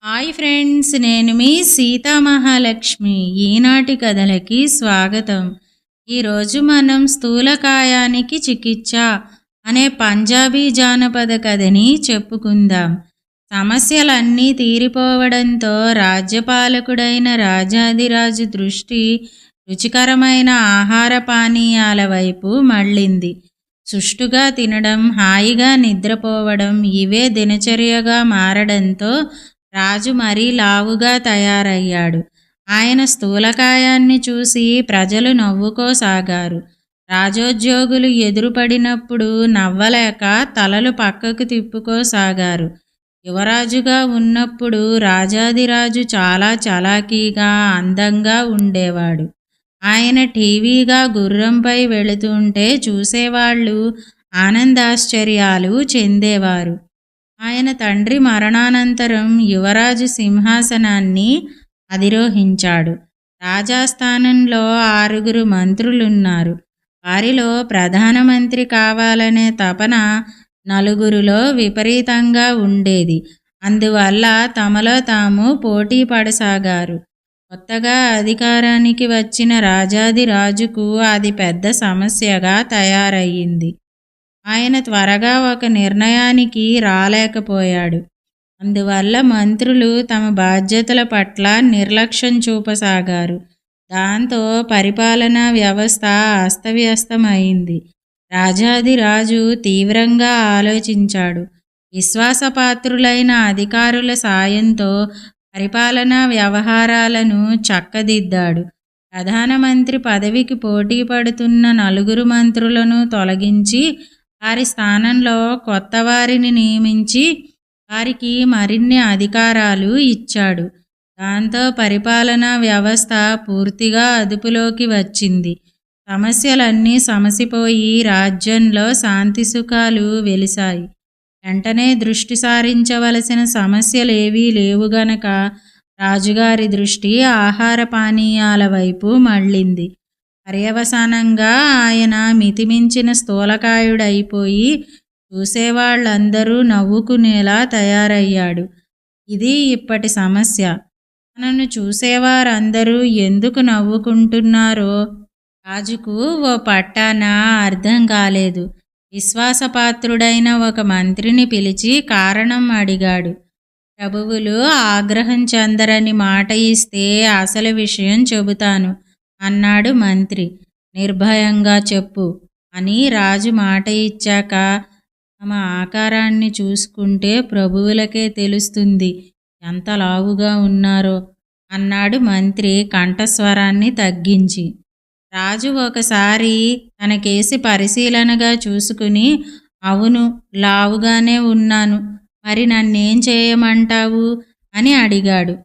Hi friends, నేను మీ సీతా మహాలక్ష్మి. ఈనాటి కథలకి స్వాగతం. ఈరోజు మనం స్థూలకాయానికి చికిత్స అనే పంజాబీ జానపద కథని చెప్పుకుందాం. సమస్యలన్నీ తీరిపోవడంతో రాజ్యపాలకుడైన రాజాదిరాజు దృష్టి రుచికరమైన ఆహార పానీయాల వైపు మళ్ళింది. సుష్టుగా తినడం, హాయిగా నిద్రపోవడం ఇవే దినచర్యగా మారడంతో రాజు మరీ లావుగా తయారయ్యాడు. ఆయన స్థూలకాయాన్ని చూసి ప్రజలు నవ్వుకోసాగారు. రాజోద్యోగులు ఎదురుపడినప్పుడు నవ్వలేక తలలు పక్కకు తిప్పుకోసాగారు. యువరాజుగా ఉన్నప్పుడు రాజాదిరాజు చాలా చలాకీగా, అందంగా ఉండేవాడు. ఆయన టీవీగా గుర్రంపై వెళుతుంటే చూసేవాళ్ళు ఆనందాశ్చర్యాలు చెందేవారు. ఆయన తండ్రి మరణానంతరం యువరాజు సింహాసనాన్ని అధిరోహించాడు. రాజాస్థానంలో 6 మంత్రులున్నారు. వారిలో ప్రధానమంత్రి కావాలనే తపన నలుగురిలో విపరీతంగా ఉండేది. అందువల్ల తమలో తాము పోటీ పడసాగారు. కొత్తగా అధికారానికి వచ్చిన రాజాదిరాజుకు అది పెద్ద సమస్యగా తయారయ్యింది. ఆయన త్వరగా ఒక నిర్ణయానికి రాలేకపోయాడు. అందువల్ల మంత్రులు తమ బాధ్యతల పట్ల నిర్లక్ష్యం చూపసాగారు. దాంతో పరిపాలనా వ్యవస్థ అస్తవ్యస్తమైంది. రాజాదిరాజు తీవ్రంగా ఆలోచించాడు. విశ్వాసపాత్రులైన అధికారుల సాయంతో పరిపాలనా వ్యవహారాలను చక్కదిద్దాడు. ప్రధానమంత్రి పదవికి పోటీ పడుతున్న 4 మంత్రులను తొలగించి వారి స్థానంలో కొత్త వారిని నియమించి వారికి మరిన్ని అధికారాలు ఇచ్చాడు. దాంతో పరిపాలనా వ్యవస్థ పూర్తిగా అదుపులోకి వచ్చింది. సమస్యలన్నీ సమసిపోయి రాజ్యంలో శాంతి సుఖాలు వెలిశాయి. వెంటనే దృష్టి సారించవలసిన సమస్యలేవీ లేవు గనక రాజుగారి దృష్టి ఆహార పానీయాల వైపు మళ్ళింది. పర్యవసానంగా ఆయన మితిమించిన స్థూలకాయుడైపోయి చూసేవాళ్ళందరూ నవ్వుకునేలా తయారయ్యాడు. ఇది ఇప్పటి సమస్య. తనను చూసేవారందరూ ఎందుకు నవ్వుకుంటున్నారో రాజుకు ఓ పట్టాన అర్థం కాలేదు. విశ్వాసపాత్రుడైన ఒక మంత్రిని పిలిచి కారణం అడిగాడు. ప్రభువులు ఆగ్రహం చెందరని మాట ఇస్తే అసలు విషయం చెబుతాను అన్నాడు మంత్రి. నిర్భయంగా చెప్పు అని రాజు మాట ఇచ్చాక తమ ఆకారాన్ని చూసుకుంటే ప్రభువులకే తెలుస్తుంది ఎంత లావుగా ఉన్నారో అన్నాడు మంత్రి కంఠస్వరాన్ని తగ్గించి. రాజు ఒకసారి తనకేసి పరిశీలనగా చూసుకుని, అవును, లావుగానే ఉన్నాను, మరి నన్నేం చేయమంటావు అని అడిగాడు.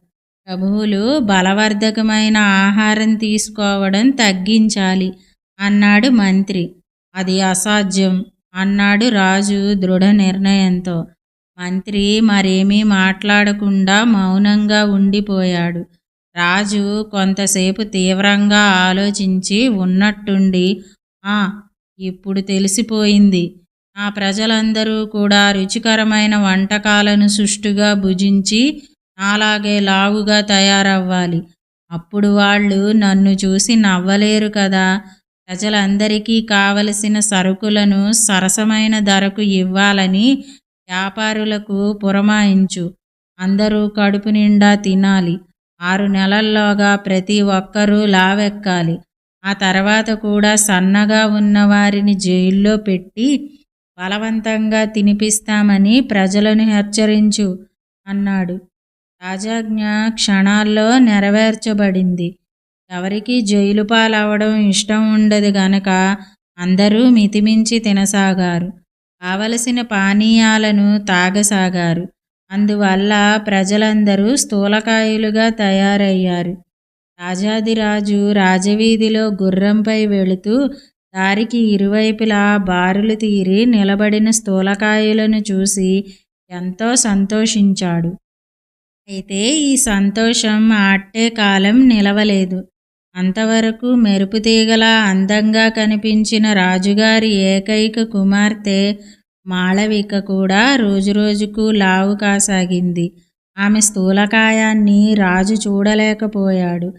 ప్రభువులు బలవర్ధకమైన ఆహారం తీసుకోవడం తగ్గించాలి అన్నాడు మంత్రి. అది అసాధ్యం అన్నాడు రాజు దృఢ నిర్ణయంతో. మంత్రి మరేమీ మాట్లాడకుండా మౌనంగా ఉండిపోయాడు. రాజు కొంతసేపు తీవ్రంగా ఆలోచించి ఉన్నట్టుండి, ఇప్పుడు తెలిసిపోయింది. నా ప్రజలందరూ కూడా రుచికరమైన వంటకాలను సుష్టుగా భుజించి నాలాగే లావుగా తయారవ్వాలి. అప్పుడు వాళ్ళు నన్ను చూసి నవ్వలేరు కదా. ప్రజలందరికీ కావలసిన సరుకులను సరసమైన ధరకు ఇవ్వాలని వ్యాపారులకు పురమాయించు. అందరూ కడుపు నిండా తినాలి. 6 నెలల్లోగా ప్రతి ఒక్కరూ లావెక్కాలి. ఆ తర్వాత కూడా సన్నగా ఉన్నవారిని జైల్లో పెట్టి బలవంతంగా తినిపిస్తామని ప్రజలను హెచ్చరించు అన్నాడు. రాజాజ్ఞ క్షణాల్లో నెరవేర్చబడింది. ఎవరికీ జైలు పాలవడం ఇష్టం ఉండదు గనక అందరూ మితిమించి తినసాగారు. కావలసిన పానీయాలను తాగసాగారు. అందువల్ల ప్రజలందరూ స్థూలకాయులుగా తయారయ్యారు. రాజాదిరాజు రాజవీధిలో గుర్రంపై వెళుతూ దారికి ఇరువైపులా బారులు తీరి నిలబడిన స్థూలకాయులను చూసి ఎంతో సంతోషించాడు. అయితే ఈ సంతోషం ఆట్టే కాలం నిలవలేదు. అంతవరకు మెరుపుతీగలా అందంగా కనిపించిన రాజుగారి ఏకైక కుమార్తె మాళవిక కూడా రోజురోజుకు లావు కాసాగింది. ఆమె స్థూలకాయాన్ని రాజు చూడలేకపోయాడు.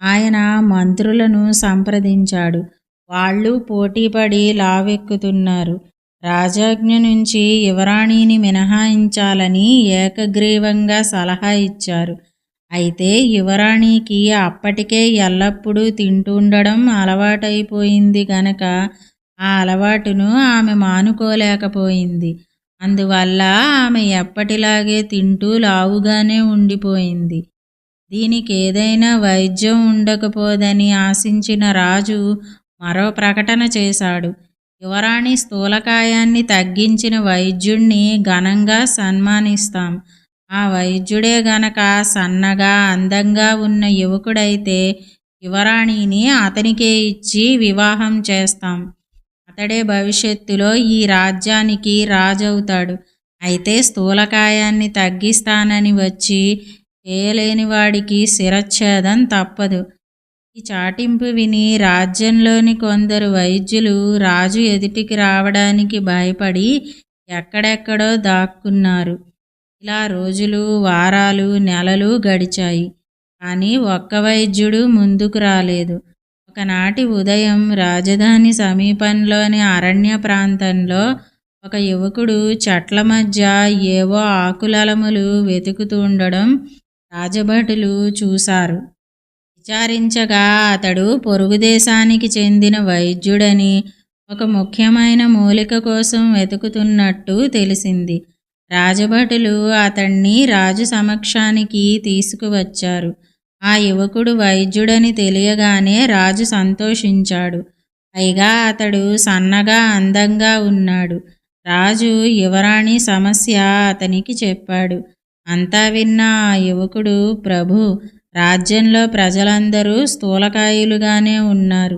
ఆయన మంత్రులను సంప్రదించాడు. వాళ్ళు పోటీపడి లావెక్కుతున్నారు. రాజాజ్ఞ నుంచి యువరాణిని మినహాయించాలని ఏకగ్రీవంగా సలహా ఇచ్చారు. అయితే యువరాణికి అప్పటికే ఎల్లప్పుడూ తింటుండడం అలవాటైపోయింది గనక ఆ అలవాటును ఆమె మానుకోలేకపోయింది. అందువల్ల ఆమె ఎప్పటిలాగే తింటూ లావుగానే ఉండిపోయింది. దీనికి ఏదైనా వైద్యం ఉండకపోదని ఆశించిన రాజు మరో ప్రకటన చేశాడు. యువరాణి స్థూలకాయాన్ని తగ్గించిన వైద్యుణ్ణి ఘనంగా సన్మానిస్తాం. ఆ వైద్యుడే గనక సన్నగా అందంగా ఉన్న యువకుడైతే యువరాణిని అతనికే ఇచ్చి వివాహం చేస్తాం. అతడే భవిష్యత్తులో ఈ రాజ్యానికి రాజవుతాడు. అయితే స్థూలకాయాన్ని తగ్గిస్తానని వచ్చి చేయలేని వాడికి శిరచ్ఛేదం తప్పదు. ఈ చాటింపు విని రాజ్యంలోని కొందరు వైద్యులు రాజు ఎదుటికి రావడానికి భయపడి ఎక్కడెక్కడో దాక్కున్నారు. ఇలా రోజులు, వారాలు, నెలలు గడిచాయి. కానీ ఒక్క వైద్యుడు ముందుకు రాలేదు. ఒకనాటి ఉదయం రాజధాని సమీపంలోని అరణ్య ప్రాంతంలో ఒక యువకుడు చెట్ల మధ్య ఏవో ఆకులలములు వెతుకుతుండడం రాజభటులు చూశారు. విచారించగా అతడు పొరుగు దేశానికి చెందిన వైద్యుడని, ఒక ముఖ్యమైన మూలిక కోసం వెతుకుతున్నట్టు తెలిసింది. రాజభటులు అతన్ని రాజు సమక్షానికి తీసుకువచ్చారు. ఆ యువకుడు వైద్యుడని తెలియగానే రాజు సంతోషించాడు. పైగా అతడు సన్నగా అందంగా ఉన్నాడు. రాజు యువరాణి సమస్య అతనికి చెప్పాడు. అంతా విన్న ఆ యువకుడు, ప్రభు, రాజ్యంలో ప్రజలందరూ స్థూలకాయులుగానే ఉన్నారు.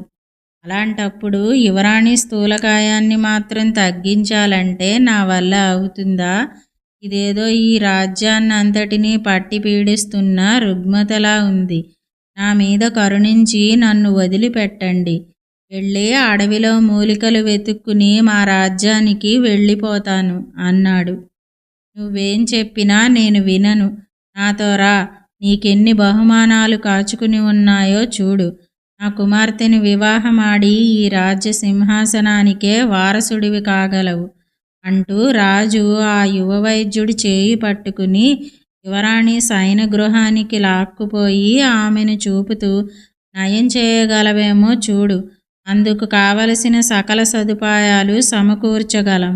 అలాంటప్పుడు యువరాణి స్థూలకాయాన్ని మాత్రం తగ్గించాలంటే నా వల్ల అవుతుందా? ఇదేదో ఈ రాజ్యాన్నంతటినీ పట్టి పీడిస్తున్న రుగ్మతలా ఉంది. నా మీద కరుణించి నన్ను వదిలిపెట్టండి. వెళ్ళి అడవిలో మూలికలు వెతుక్కుని మా రాజ్యానికి వెళ్ళిపోతాను అన్నాడు. నువ్వేం చెప్పినా నేను వినను. నాతో రా. నీకెన్ని బహుమానాలు కాచుకుని ఉన్నాయో చూడు. నా కుమార్తెను వివాహమాడి ఈ రాజ్య సింహాసనానికే వారసుడివి కాగలవు అంటూ రాజు ఆ యువ వైద్యుడి చేయి పట్టుకుని యువరాణి శయన గృహానికి లాక్కుపోయి ఆమెను చూపుతూ, నయం చేయగలవేమో చూడు. అందుకు కావలసిన సకల సదుపాయాలు సమకూర్చగలం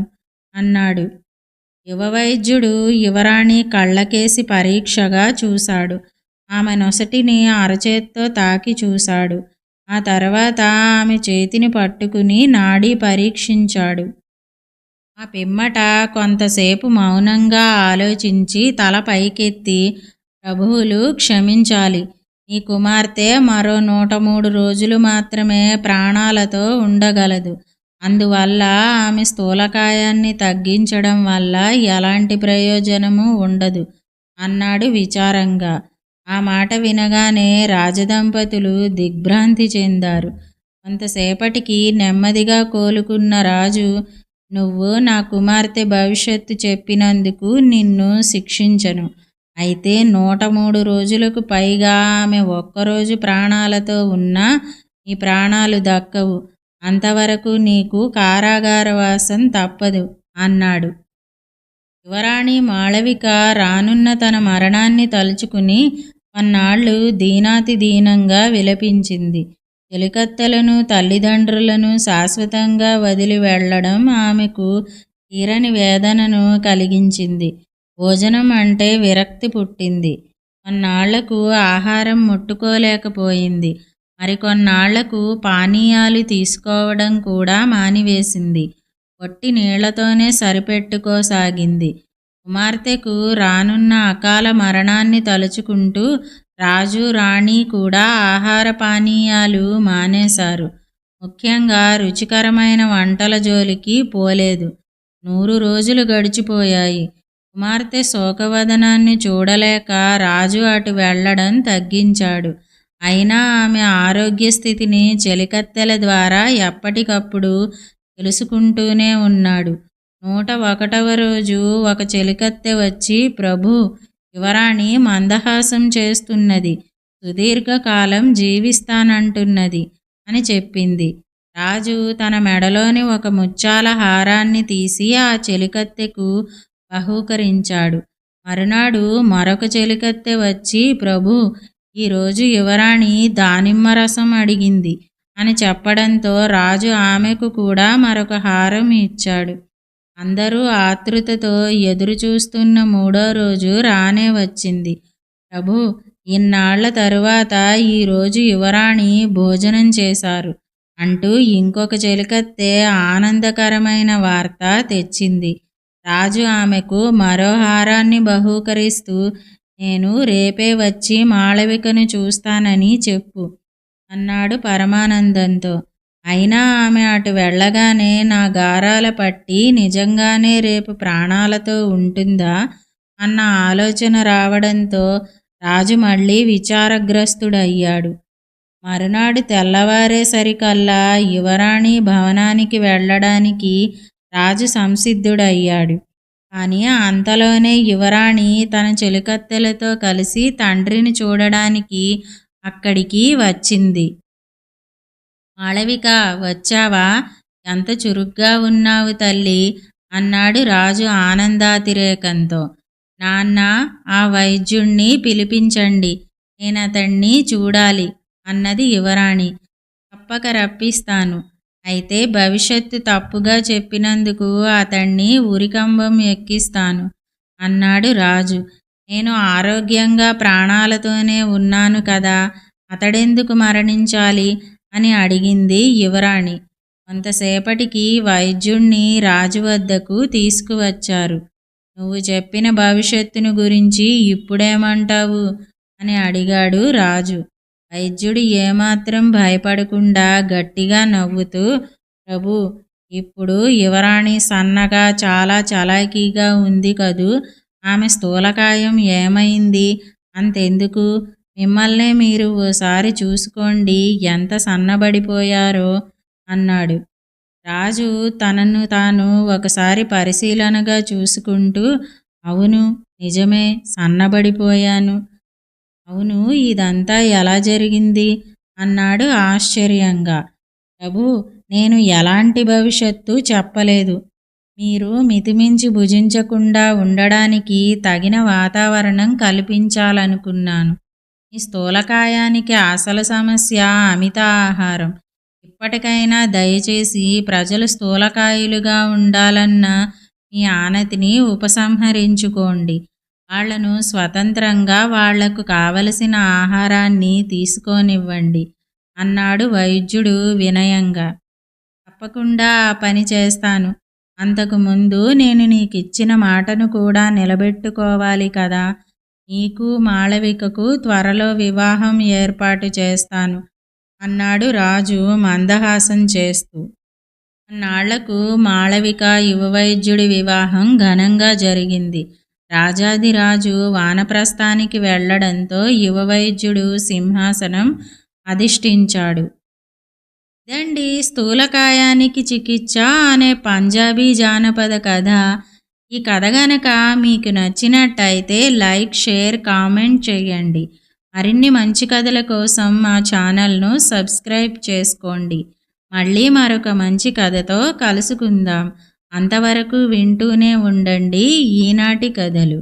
అన్నాడు. యువ వైద్యుడు యువరాణి కళ్ళకేసి పరీక్షగా చూశాడు. ఆమె నొసటిని అరచేత్తో తాకి చూశాడు. ఆ తర్వాత ఆమె చేతిని పట్టుకుని నాడీ పరీక్షించాడు. ఆ పిమ్మట కొంతసేపు మౌనంగా ఆలోచించి తల పైకెత్తి, ప్రభువులు క్షమించాలి. నీ కుమార్తె మరో 103 రోజులు మాత్రమే ప్రాణాలతో ఉండగలదు. అందువల్ల ఆమె స్థూలకాయాన్ని తగ్గించడం వల్ల ఎలాంటి ప్రయోజనము ఉండదు అన్నాడు విచారంగా. ఆ మాట వినగానే రాజదంపతులు దిగ్భ్రాంతి చెందారు. కొంతసేపటికి నెమ్మదిగా కోలుకున్న రాజు, నువ్వు నా కుమార్తె భవిష్యత్తు చెప్పినందుకు నిన్ను శిక్షించను. అయితే 103 రోజులకు పైగా ఆమె ఒక్కరోజు ప్రాణాలతో ఉన్నా నీ ప్రాణాలు దక్కవు. అంతవరకు నీకు కారాగారవాసం తప్పదు అన్నాడు. యువరాణి మాళవిక రానున్న తన మరణాన్ని తలుచుకుని కొన్నాళ్ళు దీనాతి దీనంగా విలపించింది. చెలికత్తెలను, తల్లిదండ్రులను శాశ్వతంగా వదిలి వెళ్లడం ఆమెకు తీరని వేదనను కలిగించింది. భోజనం అంటే విరక్తి పుట్టింది. కొన్నాళ్లకు ఆహారం ముట్టుకోలేకపోయింది. మరికొన్నాళ్లకు పానీయాలు తీసుకోవడం కూడా మానివేసింది. ఒట్టి నీళ్లతోనే సరిపెట్టుకోసాగింది. కుమార్తెకు రానున్న అకాల మరణాన్ని తలుచుకుంటూ రాజు, రాణి కూడా ఆహార పానీయాలు మానేశారు. ముఖ్యంగా రుచికరమైన వంటల జోలికి పోలేదు. 100 రోజులు గడిచిపోయాయి. కుమార్తె శోకవదనాన్ని చూడలేక రాజు అటు వెళ్లడం తగ్గించాడు. అయినా ఆమె ఆరోగ్య స్థితిని చెలికత్తెల ద్వారా ఎప్పటికప్పుడు తెలుసుకుంటూనే ఉన్నాడు. 101వ రోజు ఒక చెలికత్తె వచ్చి, ప్రభు, యువరాణి మందహాసం చేస్తున్నది. సుదీర్ఘకాలం జీవిస్తానంటున్నది అని చెప్పింది. రాజు తన మెడలోని ఒక ముత్యాల హారాన్ని తీసి ఆ చెలికత్తెకు బహూకరించాడు. మరునాడు మరొక చెలికత్తె వచ్చి, ప్రభూ, ఈరోజు యువరాణి దానిమ్మ రసం అడిగింది అని చెప్పడంతో రాజు ఆమెకు కూడా మరొక హారం ఇచ్చాడు. అందరూ ఆతృతతో ఎదురుచూస్తున్న 3వ రోజు రానే వచ్చింది. ప్రభూ, ఇన్నాళ్ల తరువాత ఈరోజు యువరాణి భోజనం చేశారు అంటూ ఇంకొక చెలికత్తె ఆనందకరమైన వార్త తెచ్చింది. రాజు ఆమెకు మరో హారాన్ని బహూకరిస్తూ, నేను రేపే వచ్చి మాళవికను చూస్తానని చెప్పు అన్నాడు పరమానందంతో. అయినా ఆమె అటు వెళ్ళగానే నా గారాల పట్టి నిజంగానే రేపు ప్రాణాలతో ఉంటుందా అన్న ఆలోచన రావడంతో రాజు మళ్ళీ విచారగ్రస్తుడయ్యాడు. మరునాడు తెల్లవారేసరికల్లా యువరాణి భవనానికి వెళ్ళడానికి రాజు సంసిద్ధుడయ్యాడు. కానీ అంతలోనే యువరాణి తన చెలికత్తెలతో కలిసి తండ్రిని చూడడానికి అక్కడికి వచ్చింది. మాళవిక, వచ్చావా? ఎంత చురుగ్గా ఉన్నావు తల్లి అన్నాడు రాజు ఆనందాతిరేకంతో. నాన్న, ఆ వైద్యుణ్ణి పిలిపించండి, నేనతణ్ణి చూడాలి అన్నది యువరాణి. తప్పక రప్పిస్తాను. అయితే భవిష్యత్తు తప్పుగా చెప్పినందుకు అతణ్ణి ఉరికంబం ఎక్కిస్తాను అన్నాడు రాజు. నేను ఆరోగ్యంగా ప్రాణాలతోనే ఉన్నాను కదా, అతడెందుకు మరణించాలి అని అడిగింది యువరాణి. కొంతసేపటికి వైద్యుణ్ణి రాజు వద్దకు తీసుకువచ్చారు. నువ్వు చెప్పిన భవిష్యత్తును గురించి ఇప్పుడేమంటావు అని అడిగాడు రాజు. వైద్యుడు ఏమాత్రం భయపడకుండా గట్టిగా నవ్వుతూ, ప్రభూ, ఇప్పుడు యువరాణి సన్నగా చాలా చలాకీగా ఉంది కదూ, ఆమె స్థూలకాయం ఏమైంది? అంతెందుకు, మిమ్మల్నే మీరు ఓసారి చూసుకోండి, ఎంత సన్నబడిపోయారో అన్నాడు. రాజు తనను తాను ఒకసారి పరిశీలనగా చూసుకుంటూ, అవును, నిజమే, సన్నబడిపోయాను. అవును, ఇదంతా ఎలా జరిగింది అన్నాడు ఆశ్చర్యంగా. ప్రభూ, నేను ఎలాంటి భవిష్యత్తు చెప్పలేదు. మీరు మితిమించి భుజించకుండా ఉండడానికి తగిన వాతావరణం కల్పించాలనుకున్నాను. ఈ స్థూలకాయానికి అసలు సమస్య అమిత ఆహారం. ఇప్పటికైనా దయచేసి ప్రజలు స్థూలకాయులుగా ఉండాలన్న మీ ఆనతిని ఉపసంహరించుకోండి. వాళ్లను స్వతంత్రంగా వాళ్లకు కావలసిన ఆహారాన్ని తీసుకోనివ్వండి అన్నాడు వైద్యుడు వినయంగా. తప్పకుండా ఆ పని చేస్తాను. అంతకుముందు నేను నీకిచ్చిన మాటను కూడా నిలబెట్టుకోవాలి కదా. నీకు మాళవికకు త్వరలో వివాహం ఏర్పాటు చేస్తాను అన్నాడు రాజు మందహాసం చేస్తూ. కొన్నాళ్లకు మాళవిక యువవైద్యుడి వివాహం ఘనంగా జరిగింది. రాజాదిరాజు వానప్రస్థానికి వెళ్లడంతో యువవైద్యుడు సింహాసనం అధిష్ఠించాడు. ఇదండి స్థూలకాయానికి చికిత్స అనే పంజాబీ జానపద కథ. ఈ కథ గనక మీకు నచ్చినట్టయితే లైక్, షేర్, కామెంట్ చేయండి. మరిన్ని మంచి కథల కోసం మా ఛానల్ను సబ్స్క్రైబ్ చేసుకోండి. మళ్ళీ మరొక మంచి కథతో కలుసుకుందాం. అంతవరకు వింటూనే ఉండండి ఈనాటి కథలు.